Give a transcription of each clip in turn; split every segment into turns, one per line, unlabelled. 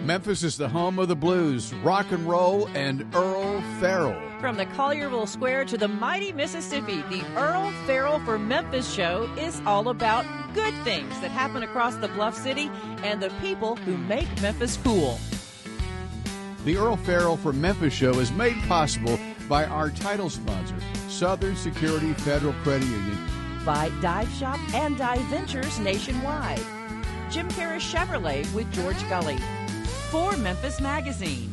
Memphis is the home of the blues, rock and roll, and Earle Farrell.
From the Collierville Square to the mighty Mississippi, the Earle Farrell for Memphis show is all about good things that happen across the Bluff City and the people who make Memphis cool.
The Earle Farrell for Memphis show is made possible by our title sponsor, Southern Security Federal Credit Union.
By Dive Shop and Dive Ventures nationwide. Jim Harris Chevrolet with George Gully. For Memphis Magazine,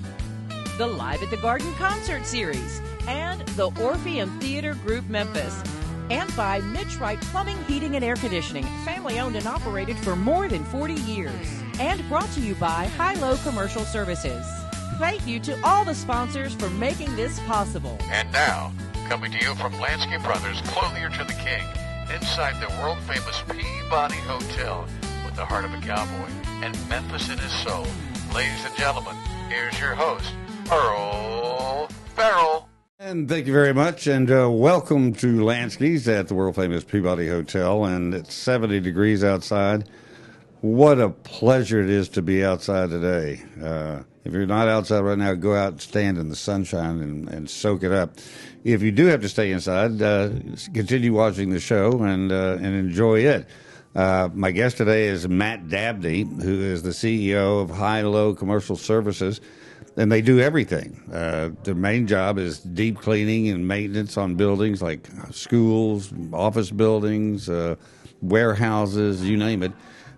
the Live at the Garden concert series, and the Orpheum Theater Group Memphis, and by Mitch Wright Plumbing, Heating, and Air Conditioning, family owned and operated for more than 40 years, and brought to you by High-Low Commercial Services. Thank you to all the sponsors for making this possible.
And now, coming to you from Lansky Brothers, Clothier to the King, inside the world-famous Peabody Hotel, with the heart of a cowboy and Memphis in his soul. Ladies and gentlemen, here's your host, Earle Farrell.
And thank you very much, and welcome to Lansky's at the world-famous Peabody Hotel, and it's 70 degrees outside. What a pleasure it is to be outside today. If you're not outside right now, go out and stand in the sunshine and soak it up. If you do have to stay inside, continue watching the show and enjoy it. My guest today is Matt Dabney, who is the CEO of High-Low Commercial Services, and they do everything. Their main job is deep cleaning and maintenance on buildings like schools, office buildings, warehouses, you name it.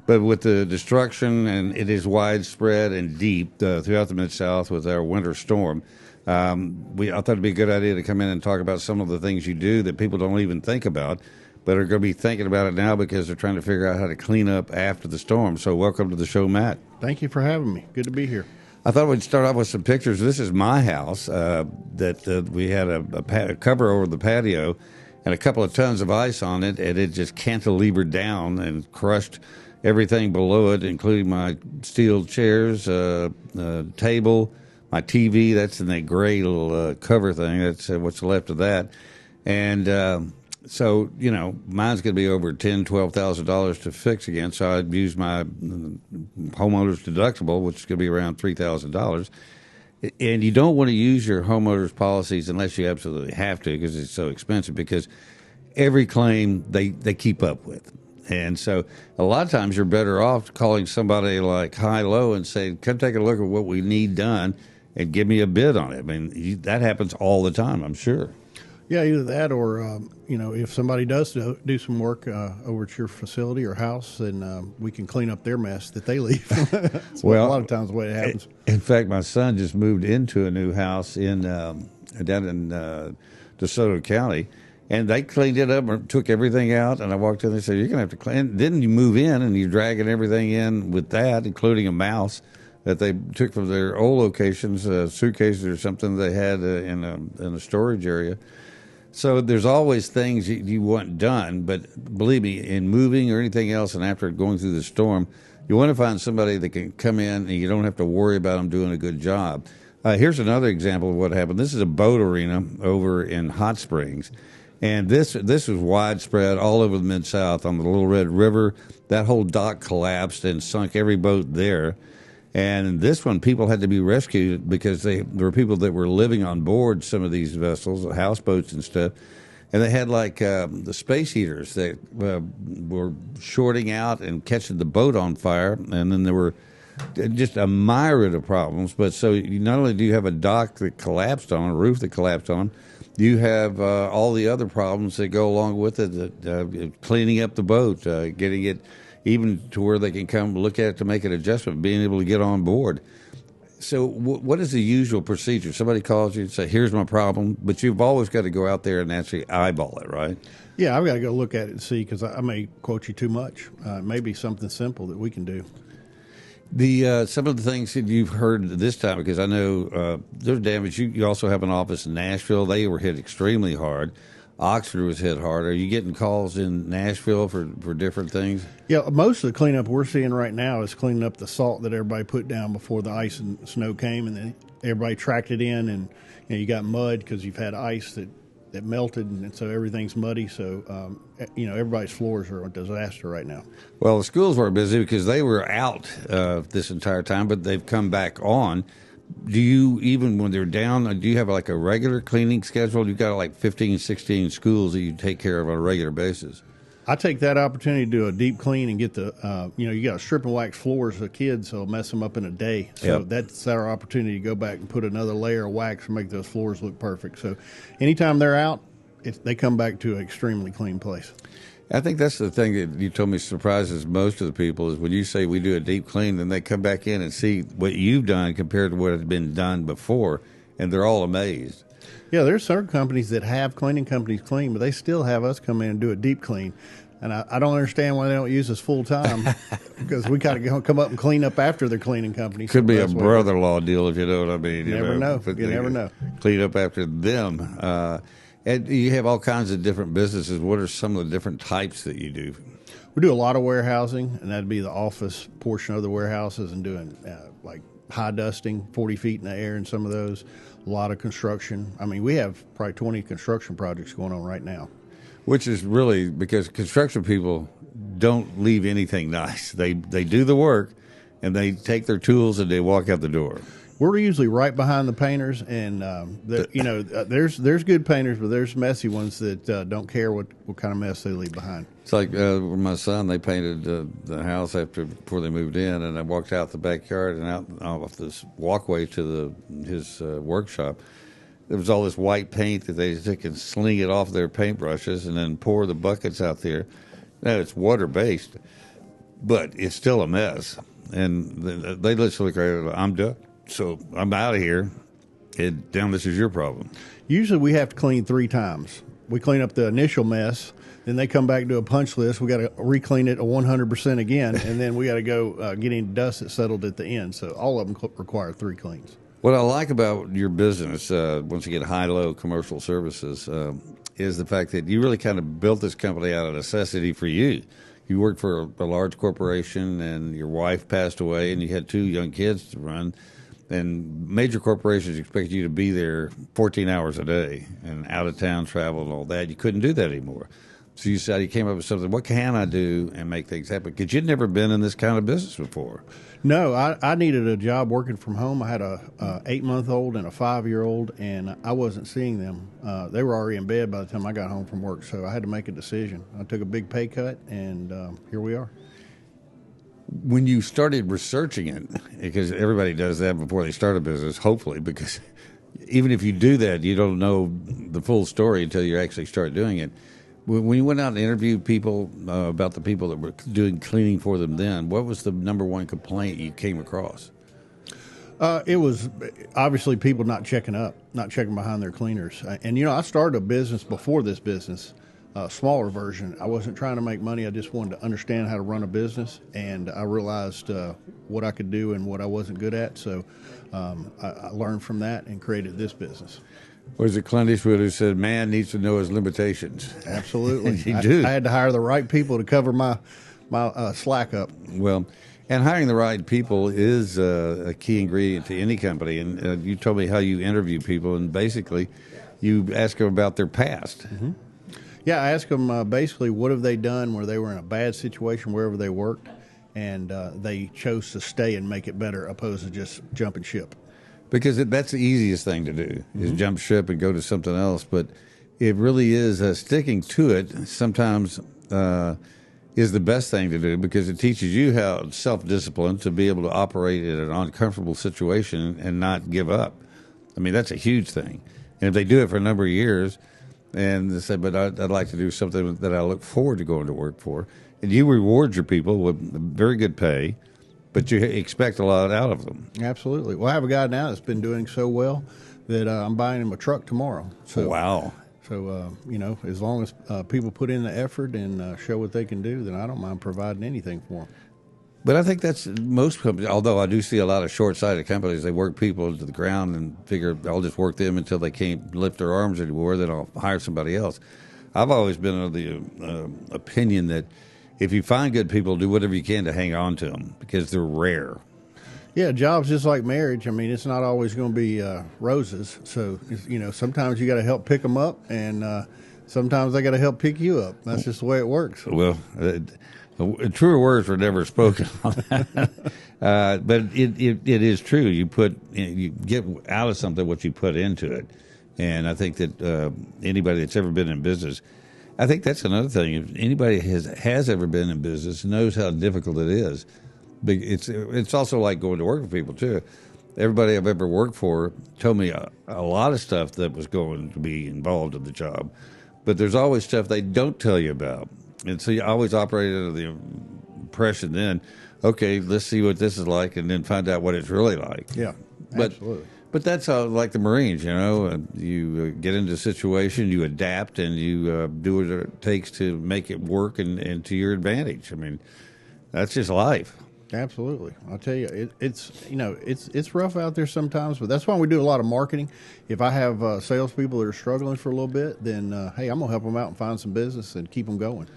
But with the destruction, and it is widespread and deep throughout the Mid-South with our winter storm, I thought it'd be a good idea to come in and talk about some of the things you do that people don't even think about, but are going to be thinking about it now because they're trying to figure out how to clean up after the storm. So welcome to the show, Matt.
Thank you for having me. Good to be here.
I thought we'd start off with some pictures. This is my house that we had a cover over the patio and a couple of tons of ice on it, and it just cantilevered down and crushed everything below it, including my steel chairs, table, my TV. That's in that gray little cover thing. That's what's left of that. And so, you know, mine's going to be over $10,000, $12,000 to fix again. So I'd use my homeowner's deductible, which is going to be around $3,000. And you don't want to use your homeowner's policies unless you absolutely have to, because it's so expensive, because every claim they keep up with. And so a lot of times you're better off calling somebody like High-Low and saying, come take a look at what we need done and give me a bid on it. I mean, that happens all the time, I'm sure.
Yeah, either that or, if somebody does do some work over at your facility or house, then we can clean up their mess that they leave. Well, a lot of times the way it happens.
In fact, my son just moved into a new house down in DeSoto County, and they cleaned it up and took everything out, and I walked in and they said, you're going to have to clean. Then you move in, and you're dragging everything in with that, including a mouse that they took from their old locations, suitcases or something they had in a storage area. So there's always things you want done, but believe me, in moving or anything else, and after going through the storm, you want to find somebody that can come in and you don't have to worry about them doing a good job. Here's another example of what happened. This is a boat arena over in Hot Springs, and this was widespread all over the Mid-South on the Little Red River. That whole dock collapsed and sunk every boat there. And this one, people had to be rescued because there were people that were living on board some of these vessels, houseboats and stuff, and they had like the space heaters that were shorting out and catching the boat on fire, and then there were just a myriad of problems. But so not only do you have a dock that collapsed on, a roof that collapsed on, you have all the other problems that go along with it, cleaning up the boat, getting it even to where they can come look at it to make an adjustment, being able to get on board. So what is the usual procedure? Somebody calls you and say, here's my problem, but you've always got to go out there and actually eyeball it, right?
Yeah, I've got to go look at it and see, because I may quote you too much. It may be something simple that we can do.
Some of the things that you've heard this time, because I know there's damage. You also have an office in Nashville. They were hit extremely hard. Oxford was hit hard. Are you getting calls in Nashville for different things?
Yeah, most of the cleanup we're seeing right now is cleaning up the salt that everybody put down before the ice and snow came, and then everybody tracked it in, and you got mud because you've had ice that it melted, and so everything's muddy. So, everybody's floors are a disaster right now.
Well, the schools were busy because they were out this entire time, but they've come back on. Do you, even when they're down, do you have like a regular cleaning schedule? You've got like 15, 16 schools that you take care of on a regular basis.
I take that opportunity to do a deep clean and get the, you got to strip and wax floors of kids, so mess them up in a day. So that's our opportunity to go back and put another layer of wax and make those floors look perfect. So anytime they're out, they come back to an extremely clean place.
I think that's the thing that you told me surprises most of the people is when you say we do a deep clean, then they come back in and see what you've done compared to what has been done before, and they're all amazed.
Yeah, there's certain companies that have cleaning companies clean, but they still have us come in and do a deep clean. And I don't understand why they don't use us full time because we kind of come up and clean up after their cleaning company.
Could be a brother-in-law deal, if you know what I mean.
You never know. You never know.
Clean up after them. And you have all kinds of different businesses. What are some of the different types that you do?
We do a lot of warehousing, and that'd be the office portion of the warehouses, and doing like high dusting, 40 feet in the air in some of those. A lot of construction. I mean, we have probably 20 construction projects going on right now.
Which is really because construction people don't leave anything nice. They do the work, and they take their tools and they walk out the door.
We're usually right behind the painters, and there's good painters, but there's messy ones that don't care what kind of mess they leave behind.
It's like with my son, they painted the house before they moved in, and I walked out the backyard and out off this walkway to his workshop. There was all this white paint that they can sling it off their paintbrushes and then pour the buckets out there. Now, it's water-based, but it's still a mess. And they literally go, I'm done, so I'm out of here. Damn, this is your problem.
Usually we have to clean 3 times. We clean up the initial mess, then they come back and do a punch list. We got to re-clean it 100% again, and then we got to go get any dust that settled at the end. So all of them require 3 cleans.
What I like about your business, once again, high-low commercial services, is the fact that you really kind of built this company out of necessity for you. You worked for a large corporation, and your wife passed away, and you had 2 young kids to run. And major corporations expect you to be there 14 hours a day and out-of-town travel and all that. You couldn't do that anymore. So you came up with something, what can I do and make things happen? Because you'd never been in this kind of business before.
No, I needed a job working from home. I had a 8-month-old and a 5-year-old, and I wasn't seeing them. They were already in bed by the time I got home from work, so I had to make a decision. I took a big pay cut, and here we are.
When you started researching it, because everybody does that before they start a business, hopefully, because even if you do that, you don't know the full story until you actually start doing it. When you went out and interviewed people about the people that were doing cleaning for them then, what was the number one complaint you came across?
It was obviously people not checking behind their cleaners. And, I started a business before this business, a smaller version. I wasn't trying to make money. I just wanted to understand how to run a business. And I realized what I could do and what I wasn't good at. So I learned from that and created this business.
Was it Clint Eastwood who said, man needs to know his limitations?
Absolutely.
You do.
I had to hire the right people to cover my slack up.
Well, and hiring the right people is a key ingredient to any company. And you told me how you interview people, and basically you ask them about their past.
Mm-hmm. Yeah, I ask them basically what have they done where they were in a bad situation wherever they worked, and they chose to stay and make it better opposed to just jumping ship.
Because that's the easiest thing to do, is jump ship and go to something else. But it really is sticking to it sometimes is the best thing to do, because it teaches you how self-discipline to be able to operate in an uncomfortable situation and not give up. I mean, that's a huge thing. And if they do it for a number of years and they say, but I'd like to do something that I look forward to going to work for, and you reward your people with very good pay, but you expect a lot out of them.
Absolutely. Well, I have a guy now that's been doing so well that I'm buying him a truck tomorrow. So,
wow.
So, as long as people put in the effort and show what they can do, then I don't mind providing anything for them.
But I think that's most companies, although I do see a lot of short-sighted companies. They work people to the ground and figure I'll just work them until they can't lift their arms anymore, then I'll hire somebody else. I've always been of the opinion that if you find good people, do whatever you can to hang on to them, because they're rare.
Yeah, job's just like marriage. I mean, it's not always going to be roses. So, sometimes you got to help pick them up, and sometimes they got to help pick you up. That's just the way it works.
Well, truer words were never spoken on that. But it is true. You get out of something what you put into it. And I think that anybody that's ever been in business, I think that's another thing. If anybody has ever been in business knows how difficult it is. It's also like going to work with people, too. Everybody I've ever worked for told me a lot of stuff that was going to be involved in the job. But there's always stuff they don't tell you about. And so you always operate under the impression then, okay, let's see what this is like, and then find out what it's really like.
Yeah, absolutely.
But that's like the Marines, you get into a situation, you adapt, and you do what it takes to make it work and to your advantage. I mean, that's just life.
Absolutely. I'll tell you, it's rough out there sometimes, but that's why we do a lot of marketing. If I have salespeople that are struggling for a little bit, then, hey, I'm going to help them out and find some business and keep them going.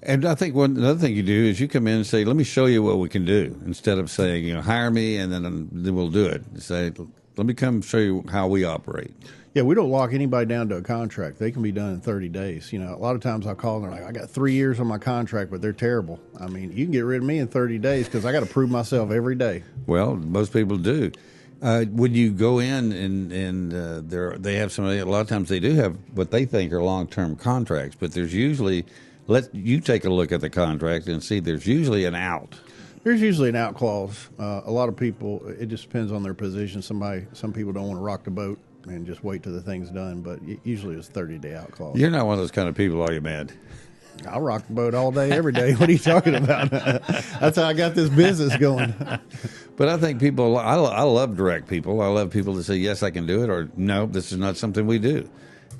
And I think another thing you do is you come in and say, let me show you what we can do, instead of saying, hire me and then we'll do it. Say, let me come show you how we operate.
Yeah, we don't lock anybody down to a contract. They can be done in 30 days. A lot of times I call and they're like, I got 3 years on my contract, but they're terrible. I mean, you can get rid of me in 30 days because I got to prove myself every day.
Well, most people do. When you go in and they have somebody, a lot of times they do have what they think are long-term contracts, but there's usually, let you take a look at the contract and see there's usually an out.
There's usually an out clause. A lot of people, it just depends on their position. Some people don't want to rock the boat and just wait till the thing's done, but usually it's 30-day out clause.
You're not one of those kind of people, are you, man?
I'll rock the boat all day, every day. What are you talking about? That's how I got this business going.
But I think people, I love direct people. I love people that say, yes, I can do it, or no, this is not something we do.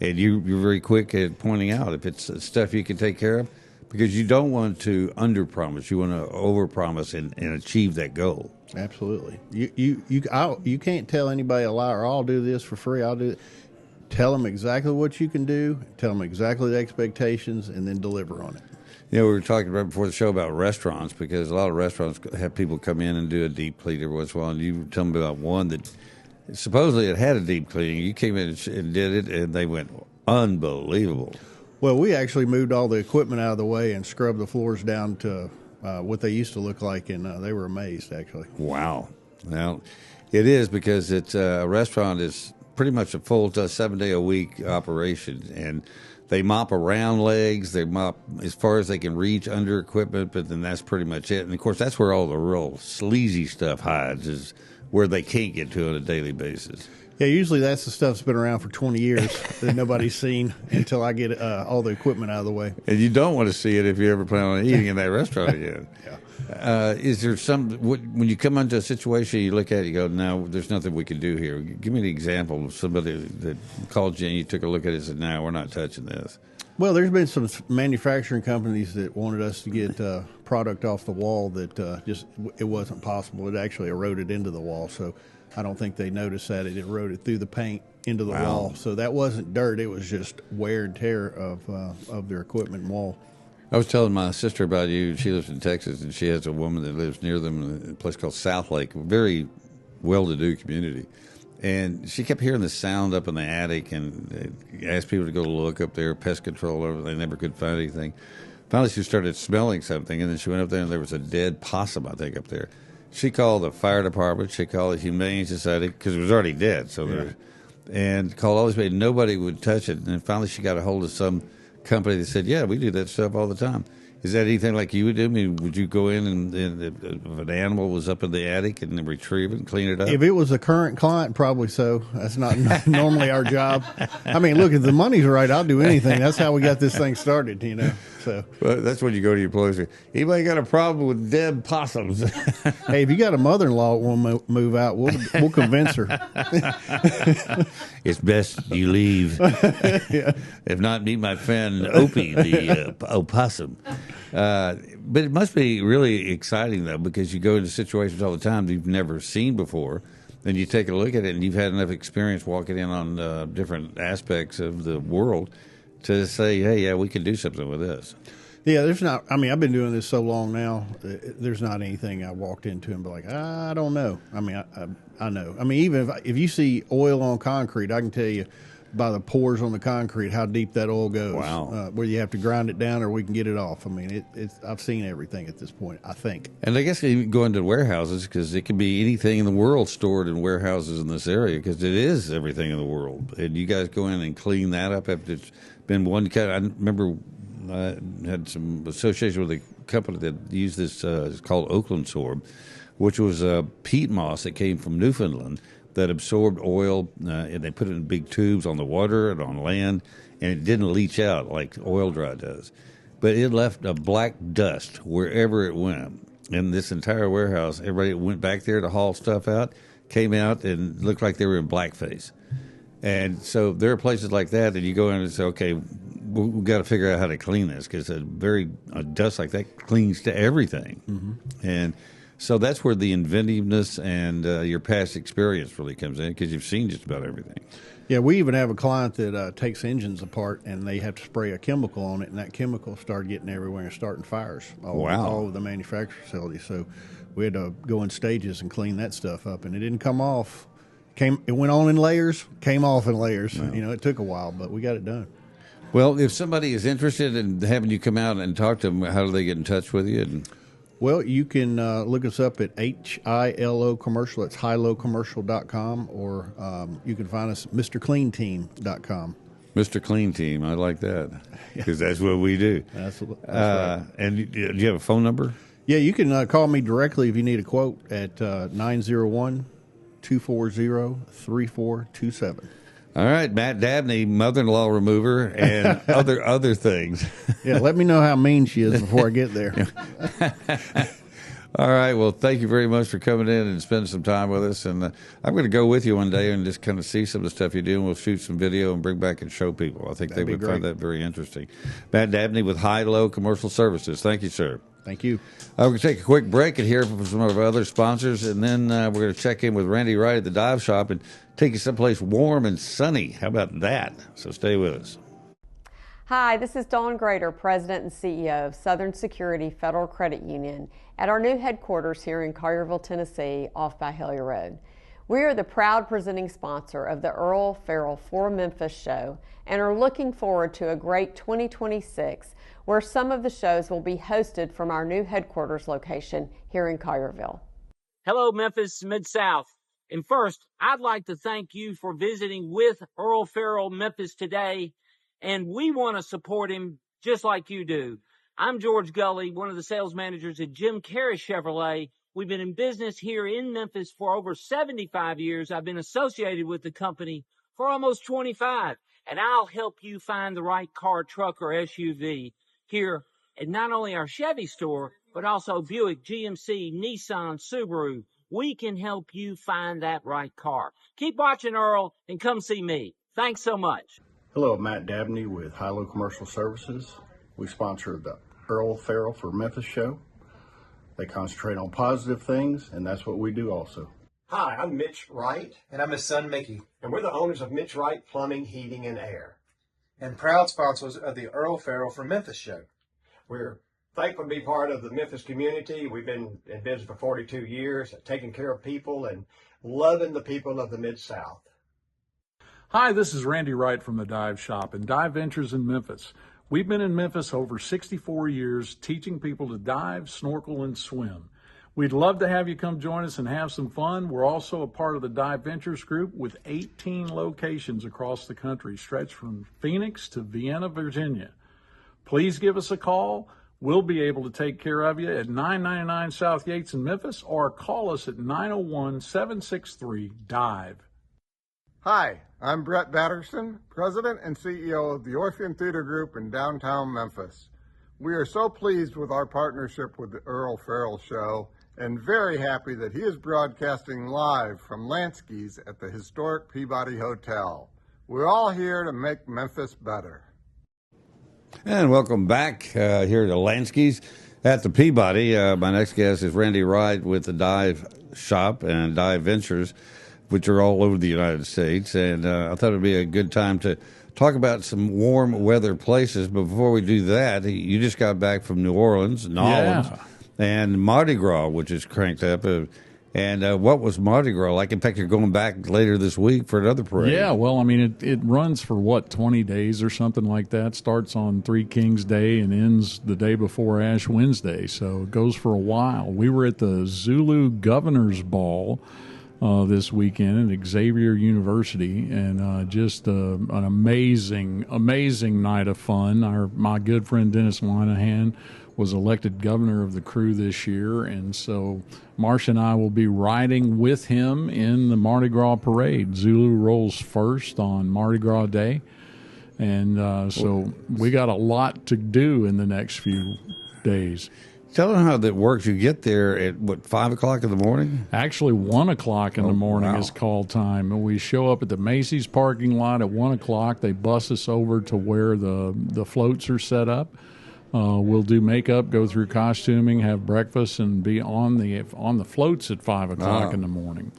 And you're very quick at pointing out if it's stuff you can take care of, because you don't want to under-promise. You want to over-promise and achieve that goal.
Absolutely. You can't tell anybody a lie, or I'll do this for free. I'll do it. Tell them exactly what you can do. Tell them exactly the expectations, and then deliver on it.
We were talking right before the show about restaurants, because a lot of restaurants have people come in and do a deep clean every once in a while. And you tell them about one that supposedly it had a deep cleaning. You came in and did it, and they went unbelievable.
Well, we actually moved all the equipment out of the way and scrubbed the floors down to what they used to look like, and they were amazed, actually.
Wow. Well, it is, because it's a restaurant is pretty much a full 7-day-a-week operation, and they mop around legs, they mop as far as they can reach under equipment, but then that's pretty much it. And, of course, that's where all the real sleazy stuff hides, is where they can't get to on a daily basis.
Yeah, usually that's the stuff that's been around for 20 years that nobody's seen until I get all the equipment out of the way.
And you don't want to see it if you ever plan on eating in that restaurant again.
Yeah.
Is there when you come into a situation, you look at it, you go, no, there's nothing we can do here. Give me an example of somebody that called you and you took a look at it and said, no, we're not touching this.
Well, there's been some manufacturing companies that wanted us to get product off the wall that it wasn't possible. It actually eroded into the wall, so I don't think they noticed that. It eroded through the paint into the wall. So that wasn't dirt. It was just wear and tear of their equipment and wall.
I was telling my sister about you. She lives in Texas, and she has a woman that lives near them in a place called South Lake, a very well-to-do community. And she kept hearing the sound up in the attic, and asked people to go look up there, pest control. They never could find anything. Finally, she started smelling something, and then she went up there, and there was a dead possum, I think, up there. She called the fire department. She called the Humane Society, because it was already dead. And called all these people. Nobody would touch it. And then finally she got a hold of some company that said, yeah, we do that stuff all the time. Is that anything like you would do? I mean, would you go in and if an animal was up in the attic and then retrieve it and clean it up?
If it was a current client, probably so. That's not normally our job. I mean, look, if the money's right, I'll do anything. That's how we got this thing started, So,
well, that's when you go to your employees. Anybody got a problem with dead possums?
Hey, if you got a mother-in-law that won't move out, we'll convince her.
It's best you leave.
Yeah.
If not, meet my friend Opie, the opossum. But it must be really exciting, though, because you go into situations all the time that you've never seen before. Then you take a look at it, and you've had enough experience walking in on different aspects of the world to say, hey, yeah, we can do something with this.
Yeah, there's not. I mean, I've been doing this so long now. There's not anything I walked into and be like, I don't know. I mean, I know. I mean, even if you see oil on concrete, I can tell you by the pores on the concrete how deep that oil goes.
Wow.
Where you have to grind it down or we can get it off. I mean, I've seen everything at this point, I think.
And I guess even going to warehouses, because it can be anything in the world stored in warehouses in this area, because it is everything in the world. And you guys go in and clean that up after it's been one kind. I remember I had some association with a company that used this. It's called Oakland Sorb, which was peat moss that came from Newfoundland that absorbed oil, and they put it in big tubes on the water and on land, and it didn't leach out like oil dry does. But it left a black dust wherever it went. And this entire warehouse, everybody went back there to haul stuff out, came out and looked like they were in blackface. And so there are places like that that you go in and say, okay, we've got to figure out how to clean this, because a dust like that clings to everything. Mm-hmm. And so that's where the inventiveness and your past experience really comes in, because you've seen just about everything.
Yeah, we even have a client that takes engines apart, and they have to spray a chemical on it, and that chemical started getting everywhere and starting fires all over the manufacturing facility. So we had to go in stages and clean that stuff up, and it didn't come off. It went on in layers, came off in layers. Wow. You know, it took a while, but we got it done.
Well, if somebody is interested in having you come out and talk to them, how do they get in touch with you?
Well, you can look us up at HILO Commercial. It's hilocommercial.com, or you can find us at MrCleanTeam.com.
Mr. Clean Team. I like that, because that's what we do. That's right. And do you have a phone number?
Yeah, you can call me directly if you need a quote at 901-240-3427.
All right, Matt Dabney, mother-in-law remover, and other things.
Yeah, let me know how mean she is before I get there.
All right, well, thank you very much for coming in and spending some time with us. And I'm going to go with you one day and just kind of see some of the stuff you do, and we'll shoot some video and bring back and show people. I think they would find that very interesting. Matt Dabney with High-Low Commercial Services. Thank you, sir.
Thank you.
We're going to take a quick break and hear from some of our other sponsors, and then we're going to check in with Randy Wright at the Dive Shop and take you someplace warm and sunny. How about that? So stay with us.
Hi, this is Dawn Grader, President and CEO of Southern Security Federal Credit Union at our new headquarters here in Collierville, Tennessee, off by Hillier Road. We are the proud presenting sponsor of the Earle Farrell for Memphis show and are looking forward to a great 2026 where some of the shows will be hosted from our new headquarters location here in Collierville.
Hello, Memphis Mid-South. And first, I'd like to thank you for visiting with Earle Farrell Memphis today, and we want to support him just like you do. I'm George Gully, one of the sales managers at Jim Carey Chevrolet. We've been in business here in Memphis for over 75 years. I've been associated with the company for almost 25, and I'll help you find the right car, truck, or SUV here at not only our Chevy store, but also Buick, GMC, Nissan, Subaru. We can help you find that right car. Keep watching Earl and come see me. Thanks so much.
Hello, Matt Dabney with High-Low Commercial Services. We sponsor the Earle Farrell for Memphis show. They concentrate on positive things, and that's what we do also.
Hi, I'm Mitch Wright.
And I'm his son, Mickey.
And we're the owners of Mitch Wright Plumbing, Heating, and Air.
And proud sponsors of the Earle Farrell for Memphis show.
We're thankful to be part of the Memphis community. We've been in business for 42 years, taking care of people and loving the people of the Mid-South.
Hi, this is Randy Wright from the Dive Shop and Dive Ventures in Memphis. We've been in Memphis over 64 years teaching people to dive, snorkel, and swim. We'd love to have you come join us and have some fun. We're also a part of the Dive Ventures group with 18 locations across the country, stretched from Phoenix to Vienna, Virginia. Please give us a call. We'll be able to take care of you at 999 South Yates in Memphis, or call us at 901-763-DIVE.
Hi, I'm Brett Batterson, President and CEO of the Orpheum Theater Group in downtown Memphis. We are so pleased with our partnership with the Earle Farrell Show and very happy that he is broadcasting live from Lansky's at the historic Peabody Hotel. We're all here to make Memphis better.
And welcome back here to Lansky's at the Peabody. My next guest is Randy Wright with the Dive Shop and Dive Ventures, which are all over the United States. And I thought it would be a good time to talk about some warm weather places. But before we do that, you just got back from New Orleans, and Mardi Gras, which is cranked up. And what was Mardi Gras like? In fact, you're going back later this week for another parade.
Yeah, well, I mean, it runs for, 20 days or something like that. Starts on Three Kings Day and ends the day before Ash Wednesday. So it goes for a while. We were at the Zulu Governor's Ball this weekend at Xavier University, and just an amazing night of fun. My good friend Dennis Moynihan was elected governor of the crew this year, and so Marcia and I will be riding with him in the Mardi Gras parade. Zulu rolls first on Mardi Gras Day, and so we got a lot to do in the next few days.
Tell them how that works. You get there at, 5 o'clock in the morning?
Actually, 1 o'clock in the morning is call time. And we show up at the Macy's parking lot at 1 o'clock. They bus us over to where the floats are set up. We'll do makeup, go through costuming, have breakfast, and be on the floats at 5 o'clock in the morning.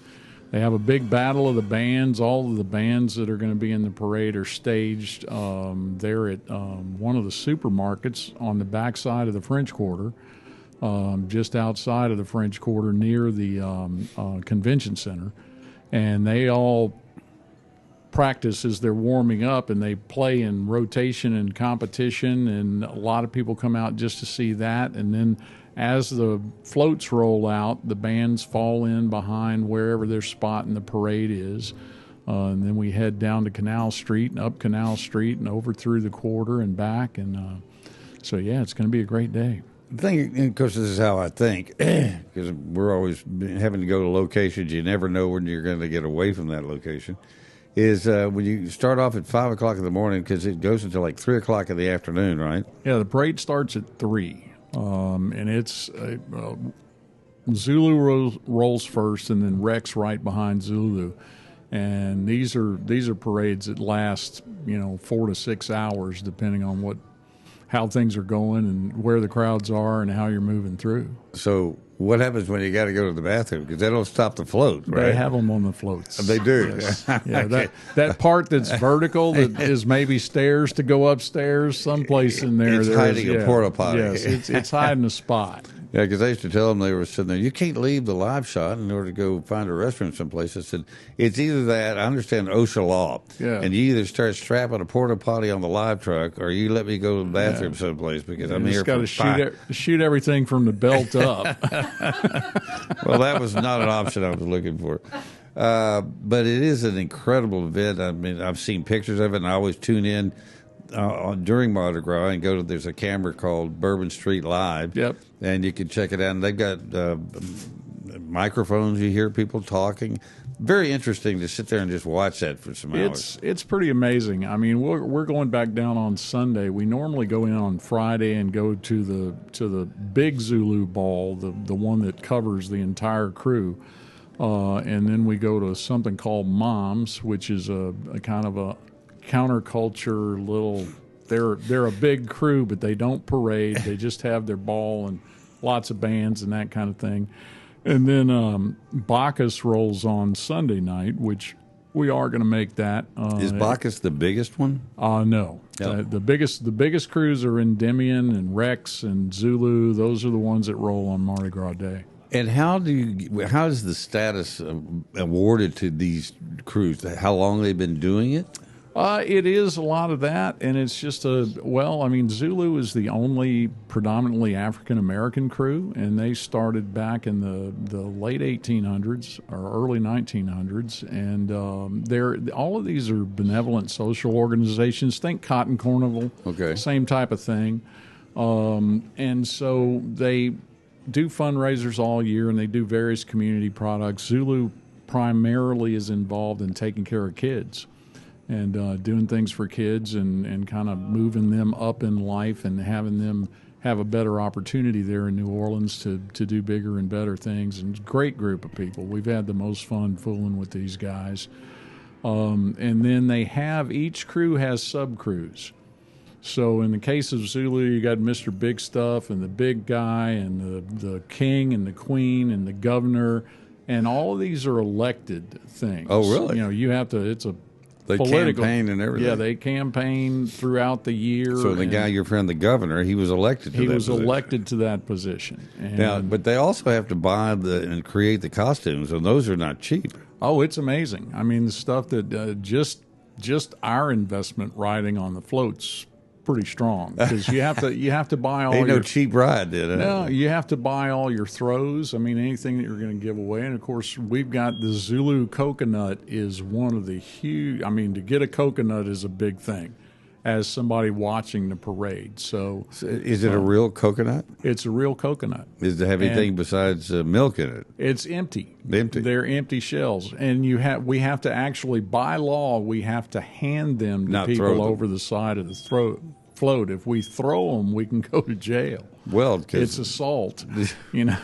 They have a big battle of the bands. All of the bands that are going to be in the parade are staged there at one of the supermarkets on the backside of the French Quarter, just outside of the French Quarter near the convention center. And they all practice as they're warming up, and they play in rotation and competition, and a lot of people come out just to see that. And then as the floats roll out, the bands fall in behind wherever their spot in the parade is. And then we head down to Canal Street and up Canal Street and over through the quarter and back. And so, yeah, it's going to be a great day.
The thing, and of course, this is how I think, because we're always having to go to locations. You never know when you're going to get away from that location. Is when you start off at 5 o'clock in the morning, because it goes until like 3 o'clock in the afternoon, right?
Yeah, the parade starts at 3, and it's Zulu rolls first, and then Rex right behind Zulu, and these are parades that last 4 to 6 hours, depending on how things are going and where the crowds are and how you're moving through.
So what happens when you got to go to the bathroom? Because they don't stop the float, right?
They have them on the floats.
They do.
Yes. Yeah, that part that's vertical that is maybe stairs to go upstairs, someplace in there.
It's hiding a porta potty.
Yes, it's hiding a spot.
Yeah, because I used to tell them, they were sitting there, you can't leave the live shot in order to go find a restroom someplace. I said, it's either that, I understand OSHA law, and you either start strapping a porta potty on the live truck, or you let me go to the bathroom someplace, because I'm here for
shoot everything from the belt up.
Well, that was not an option I was looking for. But it is an incredible event. I mean, I've seen pictures of it, and I always tune in during Mardi Gras and there's a camera called Bourbon Street Live.
Yep.
And you can check it out. And they've got microphones. You hear people talking. Very interesting to sit there and just watch that for some hours.
It's pretty amazing. I mean, we're going back down on Sunday. We normally go in on Friday and go to the big Zulu ball, the one that covers the entire crew. And then we go to something called Moms, which is a kind of a counterculture little. They're a big crew, but they don't parade. They just have their ball and lots of bands and that kind of thing. And then Bacchus rolls on Sunday night, which we are going to make that.
Is Bacchus the biggest one?
No.
Yep.
The biggest crews are Endymion and Rex and Zulu. Those are the ones that roll on Mardi Gras Day.
And how is the status awarded to these crews? How long they've been doing it?
It is a lot of that, and it's just Zulu is the only predominantly African-American crew, and they started back in the late 1800s or early 1900s, and all of these are benevolent social organizations. Think Cotton Carnival, same type of thing, and so they do fundraisers all year, and they do various community products. Zulu primarily is involved in taking care of kids and doing things for kids and kind of moving them up in life and having them have a better opportunity there in New Orleans to do bigger and better things. And great group of people. We've had the most fun fooling with these guys. And then each crew has sub-crews. So in the case of Zulu, you got Mr. Big Stuff and the big guy and the king and the queen and the governor, and all of these are elected things.
Oh, really?
You have to. It's a
They campaign and everything.
Yeah, they campaign throughout the year.
So the guy, your friend, the governor, he was elected to that position.
He was elected to that position. And
now, but they also have to buy and create the costumes, and those are not cheap.
Oh, it's amazing. I mean, the stuff that just our investment riding on the floats pretty strong, because you have to buy all.
Ain't no cheap ride, did it?
No, you have to buy all your throws. I mean, anything that you're going to give away, and of course, we've got the Zulu coconut is one of the huge. I mean, to get a coconut is a big thing. As somebody watching the parade, so
is it a real coconut?
It's a real coconut.
Is it have anything besides milk in it?
It's empty.
Empty.
They're empty shells, and we have to actually, by law, we have to hand them to people over the side of the float. If we throw them, we can go to jail.
Well,
it's assault. You know.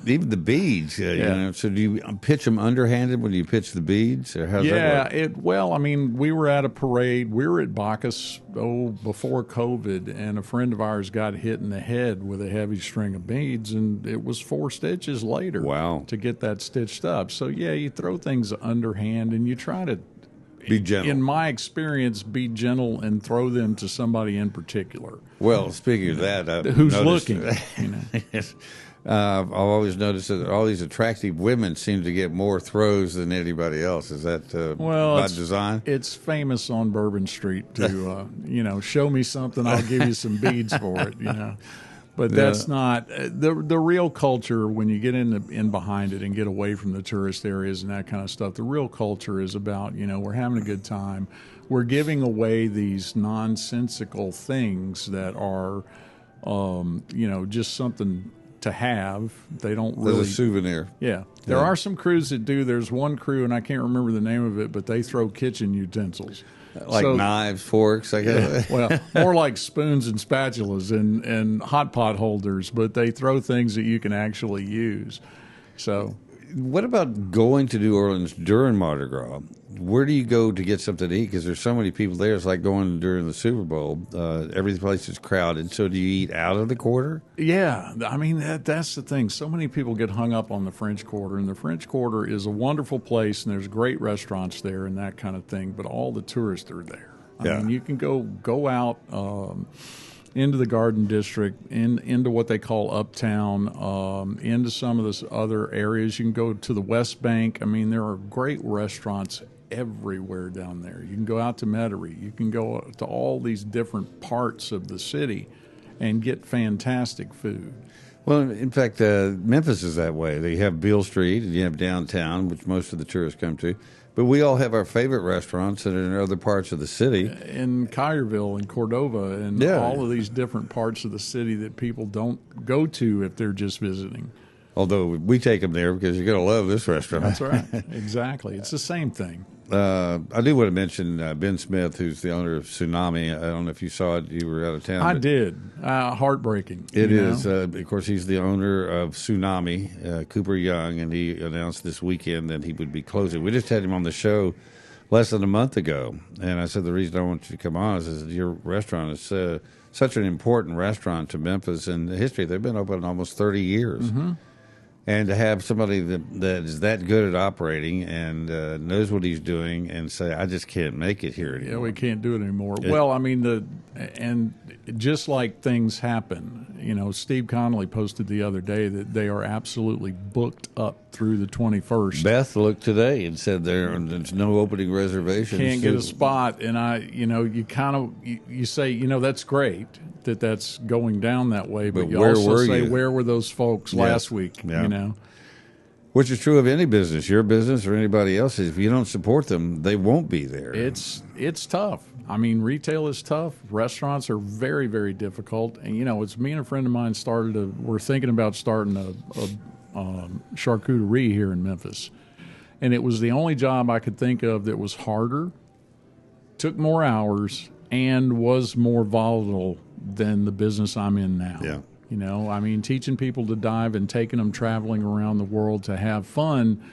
Even the beads, you know. So do you pitch them underhanded when you pitch the beads, or how's that work?
Well, I mean, we were at a parade. We were at Bacchus before COVID, and a friend of ours got hit in the head with a heavy string of beads, and it was 4 stitches later.
Wow.
To get that stitched up. So you throw things underhand, and you try to
be gentle.
In my experience, be gentle and throw them to somebody in particular.
Well, speaking of that,
who's looking? You know.
Yes. I've always noticed that all these attractive women seem to get more throws than anybody else. Is that by design?
It's famous on Bourbon Street to, show me something, I'll give you some beads for it, you know. But that's not the real culture. When you get in behind it and get away from the tourist areas and that kind of stuff, the real culture is about, we're having a good time. We're giving away these nonsensical things that are, just something to have. They don't really.
As a souvenir.
Yeah. There are some crews that do. There's one crew, and I can't remember the name of it, but they throw kitchen utensils.
Like knives, forks, I guess.
Yeah, well, more like spoons and spatulas and hot pot holders, but they throw things that you can actually use. So,
what about going to New Orleans during Mardi Gras? Where do you go to get something to eat? Because there's so many people there. It's like going during the Super Bowl. Every place is crowded. So do you eat out of the quarter?
Yeah. I mean, that's the thing. So many people get hung up on the French Quarter, and the French Quarter is a wonderful place, and there's great restaurants there and that kind of thing, but all the tourists are there. I mean, you can go out into the Garden District, into what they call Uptown, into some of the other areas. You can go to the West Bank. I mean, there are great restaurants everywhere down there. You can go out to Metairie. You can go to all these different parts of the city and get fantastic food.
Well, in fact, Memphis is that way. They have Beale Street, and you have downtown, which most of the tourists come to. But we all have our favorite restaurants that are in other parts of the city.
In Collierville and Cordova and all of these different parts of the city that people don't go to if they're just visiting. Although
we take them there because you're going to love this restaurant.
That's right. Exactly. It's the same thing.
I do want to mention Ben Smith, who's the owner of Tsunami. I don't know if you saw it. You were out of town.
I did. Heartbreaking.
It is. Of course, he's the owner of Tsunami, Cooper Young, and he announced this weekend that he would be closing. We just had him on the show less than a month ago, and I said the reason I want you to come on is your restaurant is such an important restaurant to Memphis and the history. They've been open almost 30 years.
Mm-hmm.
And to have somebody that is that good at operating and knows what he's doing and say, I just can't make it here anymore.
Yeah, we can't do it anymore. Well, I mean, and just like things happen, Steve Connolly posted the other day that they are absolutely booked up through the 21st.
Beth looked today and said there's no opening reservations.
Can't get a spot. And you say, that's great that's going down that way, but you also say, where were those folks last week?
Yeah. Which is true of any business, your business or anybody else's. If you don't support them, they won't be there.
It's tough. I mean, retail is tough. Restaurants are very, very difficult. And, it's me and a friend of mine we're thinking about starting a charcuterie here in Memphis. And it was the only job I could think of that was harder, took more hours, and was more volatile than the business I'm in now.
Yeah.
I mean, teaching people to dive and taking them traveling around the world to have fun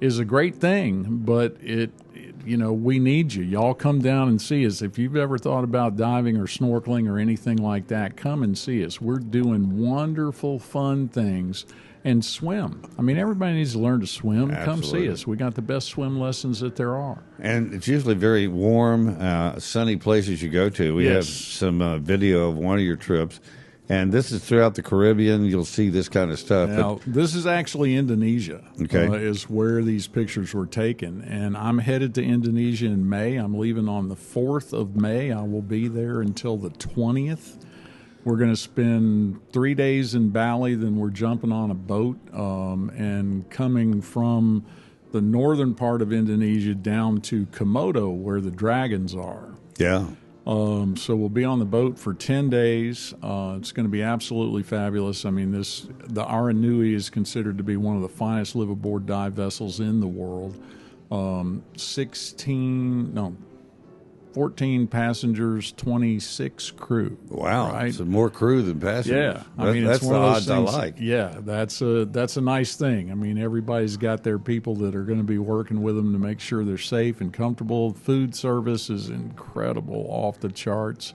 is a great thing, but we need you. Y'all come down and see us. If you've ever thought about diving or snorkeling or anything like that, come and see us. We're doing wonderful, fun things, and swim. I mean, everybody needs to learn to swim.
Absolutely.
Come see us. We got the best swim lessons that there are.
And it's usually very warm, sunny places you go to. We have some video of one of your trips. And this is throughout the Caribbean. You'll see this kind of stuff.
Now, this is actually Indonesia, is where these pictures were taken. And I'm headed to Indonesia in May. I'm leaving on the 4th of May. I will be there until the 20th. We're going to spend 3 days in Bali, then we're jumping on a boat and coming from the northern part of Indonesia down to Komodo, where the dragons are.
Yeah.
So we'll be on the boat for 10 days. It's going to be absolutely fabulous. I mean, the Aranui is considered to be one of the finest live-aboard dive vessels in the world. 14 passengers, 26 crew.
Wow,
right?
So more crew than passengers.
Yeah, I mean,
that's
it's one
the
of those
odds
things,
I like.
Yeah, that's a nice thing. I mean, everybody's got their people that are going to be working with them to make sure they're safe and comfortable. Food service is incredible, off the charts.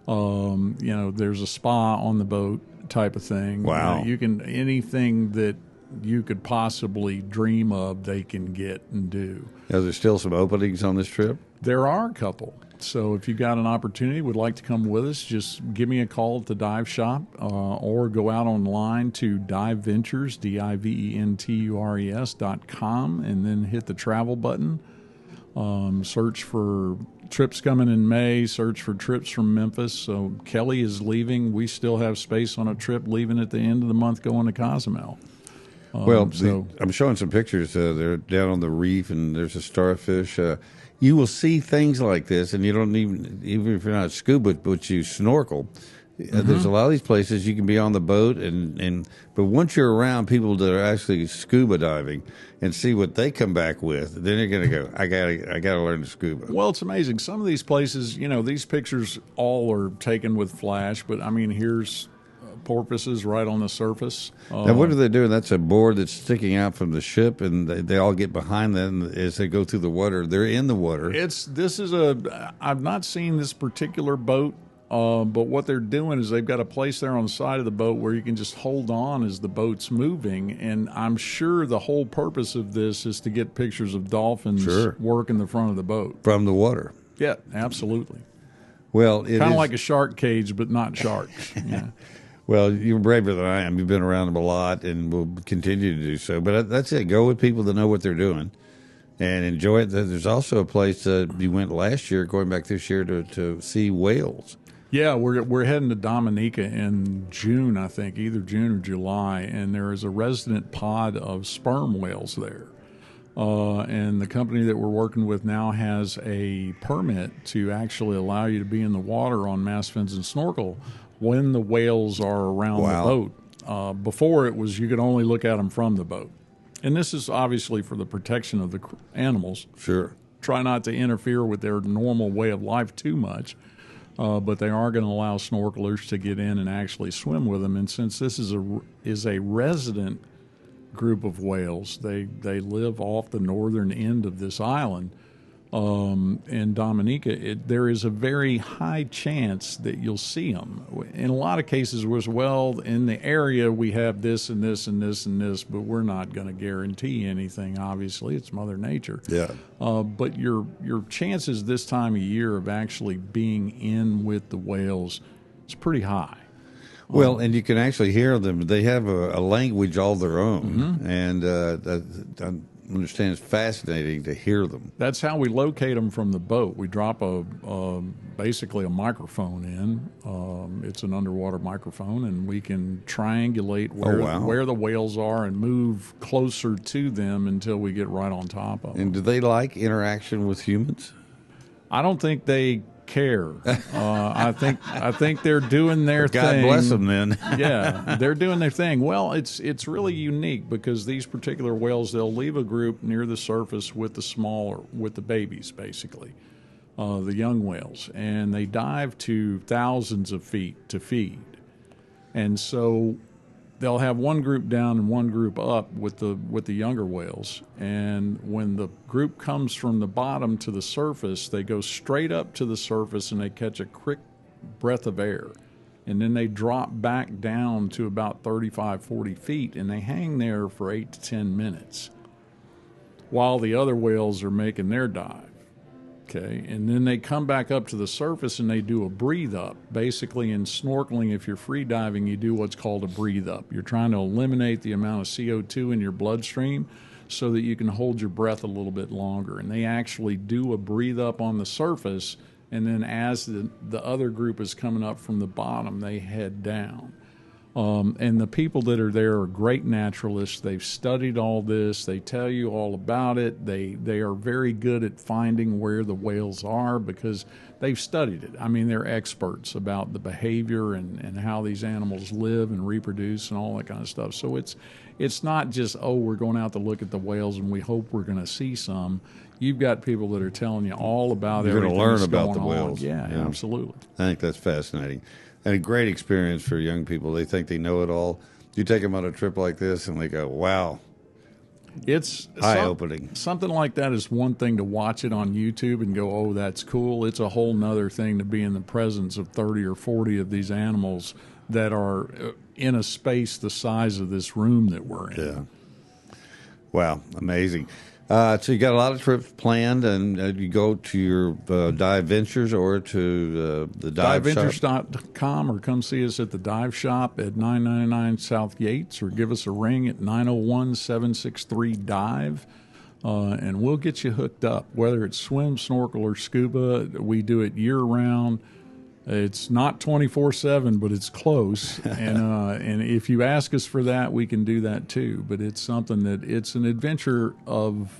There's a spa on the boat type of thing.
Wow,
you can anything that you could possibly dream of, they can get and do.
Are there still some openings on this trip?
There are a couple. So if you've got an opportunity, would like to come with us, just give me a call at the dive shop or go out online to Diventures, DIVENTURES.com, and then hit the travel button. Search for trips coming in May, search for trips from Memphis. So Kelly is leaving. We still have space on a trip leaving at the end of the month going to Cozumel.
I'm showing some pictures. They're down on the reef, and there's a starfish. You will see things like this, and you don't even if you're not scuba, but you snorkel. There's a lot of these places you can be on the boat, but once you're around people that are actually scuba diving and see what they come back with, then you're going to go, I gotta learn to scuba.
Well, it's amazing. Some of these places, these pictures all are taken with flash, but I mean, here's porpoises right on the surface.
Now, what are they doing? That's a board that's sticking out from the ship, and they all get behind them as they go through the water. They're in the water.
I've not seen this particular boat, but what they're doing is they've got a place there on the side of the boat where you can just hold on as the boat's moving, and I'm sure the whole purpose of this is to get pictures of dolphins working the front of the boat.
From the water.
Yeah, absolutely.
Well,
kind of like a shark cage, but not sharks. Yeah.
Well, you're braver than I am. You've been around them a lot and will continue to do so. But that's it. Go with people that know what they're doing and enjoy it. There's also a place you went last year, going back this year to see whales.
Yeah, we're heading to Dominica in June, I think, either June or July, and there is a resident pod of sperm whales there. And the company that we're working with now has a permit to actually allow you to be in the water on mast fins and snorkel when the whales are around the boat. Before it was you could only look at them from the boat. And this is obviously for the protection of the animals.
Sure.
Try not to interfere with their normal way of life too much. But they are going to allow snorkelers to get in and actually swim with them. And since this is a resident group of whales, they live off the northern end of this island. In Dominica, there is a very high chance that you'll see them. In a lot of cases, in the area we have this and this and this and this, but we're not going to guarantee anything. Obviously, it's Mother Nature.
Yeah.
But your chances this time of year of actually being in with the whales is pretty high.
Well, and you can actually hear them. They have a language all their own, and I understand it's fascinating to hear them.
That's how we locate them from the boat. We drop basically a microphone in. It's an underwater microphone, and we can triangulate where the whales are and move closer to them until we get right on top of them.
And do they like interaction with humans?
I don't think they care. I think they're doing their thing.
God bless them then.
Yeah, they're doing their thing. Well, it's really unique because these particular whales, they'll leave a group near the surface with the babies, basically, the young whales, and they dive to thousands of feet to feed. And so they'll have one group down and one group up with the younger whales. And when the group comes from the bottom to the surface, they go straight up to the surface and they catch a quick breath of air. and then they drop back down to about 35, 40 feet, and they hang there for 8 to 10 minutes while the other whales are making their dive. Okay, and then they come back up to the surface and they do a breathe up. Basically, in snorkeling, if you're free diving, you do what's called a breathe up. You're trying to eliminate the amount of CO2 in your bloodstream so that you can hold your breath a little bit longer. And they actually do a breathe up on the surface, and then as the other group is coming up from the bottom, they head down. And the people that are there are great naturalists. They've studied all this. They tell you all about it. They are very good at finding where the whales are because they've studied it. I mean, they're experts about the behavior and how these animals live and reproduce and all that kind of stuff. So it's not just, oh, we're going out to look at the whales and we hope we're going to see some. You've got people that are telling you all about everything that's going on.
You're going to learn about the whales.
Yeah, absolutely.
I think that's fascinating. And a great experience for young people. They think they know it all. You take them on a trip like this, and they go, wow.
It's
eye-opening.
Something like that is one thing to watch it on YouTube and go, oh, that's cool. It's a whole nother thing to be in the presence of 30 or 40 of these animals that are in a space the size of this room that we're in.
Yeah. Wow, amazing. So you got a lot of trips planned, and you go to your Dive Ventures or to the dive shop?
DiveVentures.com, or come see us at the dive shop at 999 South Yates, or give us a ring at 901-763-DIVE, and we'll get you hooked up. Whether it's swim, snorkel, or scuba, we do it year-round. It's not 24/7, but it's close. And if you ask us for that, we can do that too. But it's something that it's an adventure of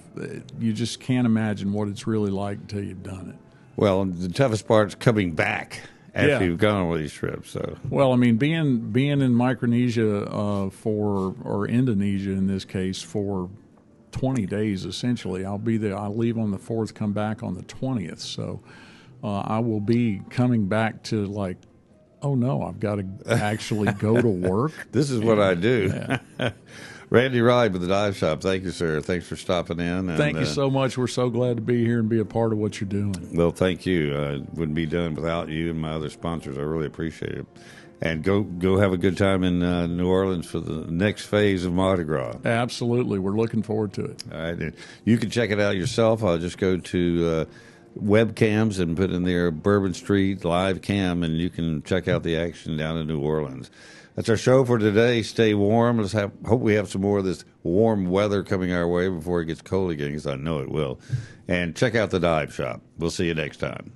you just can't imagine what it's really like until you've done it.
Well, the toughest part is coming back after you've gone on all these trips. So,
well, I mean, being in Micronesia or Indonesia in this case for 20 days essentially. I'll be there. I'll leave on the 4th, come back on the 20th. So. I will be coming back to like, oh no, I've got to actually go to work.
This is what I do. Yeah. Randy Wright with the Dive Shop. Thank you, sir. Thanks for stopping in. And,
thank you so much. We're so glad to be here and be a part of what you're doing.
Well, thank you. Wouldn't be done without you and my other sponsors. I really appreciate it. And go have a good time in New Orleans for the next phase of Mardi Gras.
Absolutely. We're looking forward to it.
All right. You can check it out yourself. I'll just go to webcams and put in there Bourbon Street live cam, and you can check out the action down in New Orleans. That's our show for today. Stay warm. Hope we have some more of this warm weather coming our way before it gets cold again, because I know it will. And check out the Dive Shop. We'll see you next time.